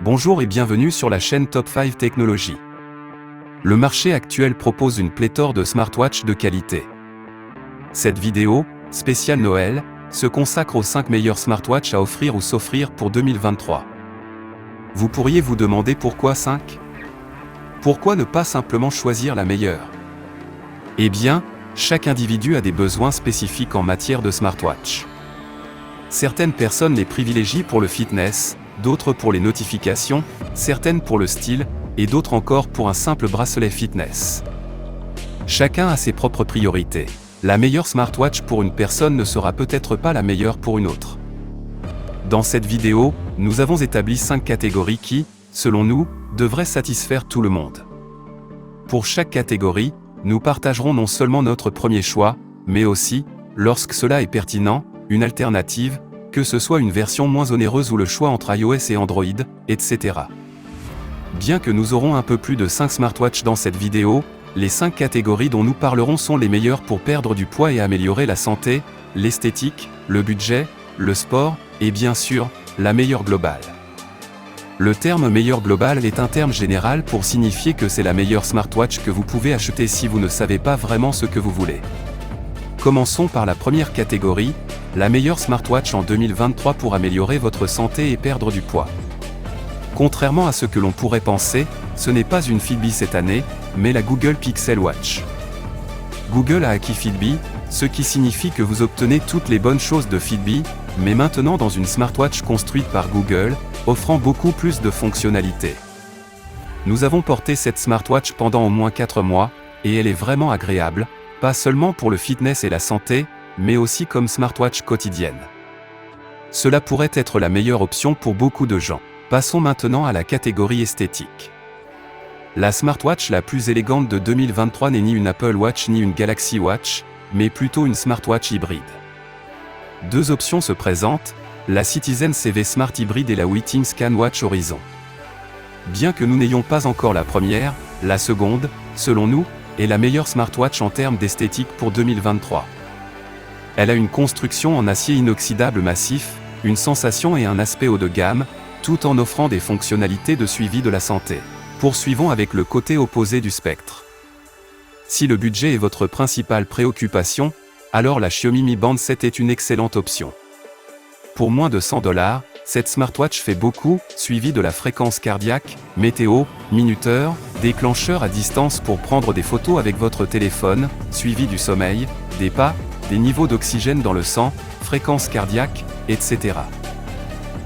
Bonjour et bienvenue sur la chaîne Top 5 Technologies. Le marché actuel propose une pléthore de smartwatches de qualité. Cette vidéo, spéciale Noël, se consacre aux 5 meilleurs smartwatches à offrir ou s'offrir pour 2023. Vous pourriez vous demander pourquoi 5 ? Pourquoi ne pas simplement choisir la meilleure ? Eh bien, chaque individu a des besoins spécifiques en matière de smartwatch. Certaines personnes les privilégient pour le fitness, d'autres pour les notifications, certaines pour le style, et d'autres encore pour un simple bracelet fitness. Chacun a ses propres priorités. La meilleure smartwatch pour une personne ne sera peut-être pas la meilleure pour une autre. Dans cette vidéo, nous avons établi 5 catégories qui, selon nous, devraient satisfaire tout le monde. Pour chaque catégorie, nous partagerons non seulement notre premier choix, mais aussi, lorsque cela est pertinent, une alternative, que ce soit une version moins onéreuse ou le choix entre iOS et Android, etc. Bien que nous aurons un peu plus de 5 smartwatches dans cette vidéo, les 5 catégories dont nous parlerons sont les meilleures pour perdre du poids et améliorer la santé, l'esthétique, le budget, le sport, et bien sûr, la meilleure globale. Le terme meilleure globale est un terme général pour signifier que c'est la meilleure smartwatch que vous pouvez acheter si vous ne savez pas vraiment ce que vous voulez. Commençons par la première catégorie, la meilleure smartwatch en 2023 pour améliorer votre santé et perdre du poids. Contrairement à ce que l'on pourrait penser, ce n'est pas une Fitbit cette année, mais la Google Pixel Watch. Google a acquis Fitbit, ce qui signifie que vous obtenez toutes les bonnes choses de Fitbit, mais maintenant dans une smartwatch construite par Google, offrant beaucoup plus de fonctionnalités. Nous avons porté cette smartwatch pendant au moins 4 mois, et elle est vraiment agréable, pas seulement pour le fitness et la santé, mais aussi comme smartwatch quotidienne. Cela pourrait être la meilleure option pour beaucoup de gens. Passons maintenant à la catégorie esthétique. La smartwatch la plus élégante de 2023 n'est ni une Apple Watch ni une Galaxy Watch, mais plutôt une smartwatch hybride. 2 options se présentent, la Citizen CV Smart Hybrid et la Withings Scan Watch Horizon. Bien que nous n'ayons pas encore la première, la seconde, selon nous, est la meilleure smartwatch en termes d'esthétique pour 2023. Elle a une construction en acier inoxydable massif, une sensation et un aspect haut de gamme, tout en offrant des fonctionnalités de suivi de la santé. Poursuivons avec le côté opposé du spectre. Si le budget est votre principale préoccupation, alors la Xiaomi Mi Band 7 est une excellente option. Pour moins de $100, cette smartwatch fait beaucoup, suivi de la fréquence cardiaque, météo, minuteur, déclencheur à distance pour prendre des photos avec votre téléphone, suivi du sommeil, des pas, des niveaux d'oxygène dans le sang, fréquence cardiaque, etc.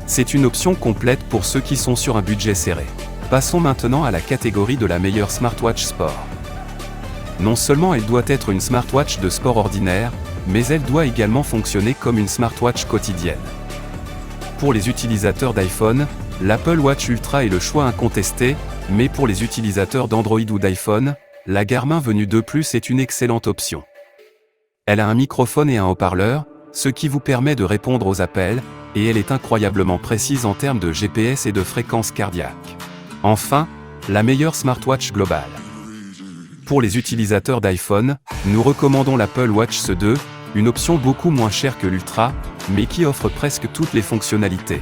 C'est une option complète pour ceux qui sont sur un budget serré. Passons maintenant à la catégorie de la meilleure smartwatch sport. Non seulement elle doit être une smartwatch de sport ordinaire, mais elle doit également fonctionner comme une smartwatch quotidienne. Pour les utilisateurs d'iPhone, l'Apple Watch Ultra est le choix incontesté, mais pour les utilisateurs d'Android ou d'iPhone, la Garmin venue de plus est une excellente option. Elle a un microphone et un haut-parleur, ce qui vous permet de répondre aux appels, et elle est incroyablement précise en termes de GPS et de fréquence cardiaque. Enfin, la meilleure smartwatch globale. Pour les utilisateurs d'iPhone, nous recommandons l'Apple Watch SE 2, une option beaucoup moins chère que l'Ultra, mais qui offre presque toutes les fonctionnalités.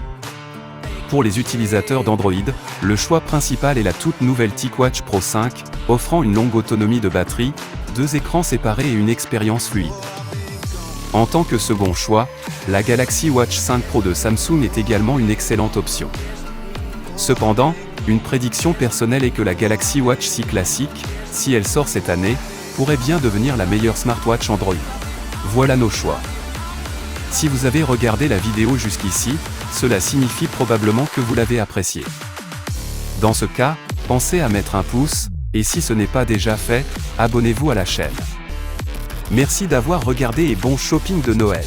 Pour les utilisateurs d'Android, le choix principal est la toute nouvelle TicWatch Pro 5, offrant une longue autonomie de batterie, 2 écrans séparés et une expérience fluide. En tant que second choix, la Galaxy Watch 5 Pro de Samsung est également une excellente option. Cependant, une prédiction personnelle est que la Galaxy Watch 6 classique, si elle sort cette année, pourrait bien devenir la meilleure smartwatch Android. Voilà nos choix. Si vous avez regardé la vidéo jusqu'ici, cela signifie probablement que vous l'avez appréciée. Dans ce cas, pensez à mettre un pouce, et si ce n'est pas déjà fait, abonnez-vous à la chaîne. Merci d'avoir regardé et bon shopping de Noël.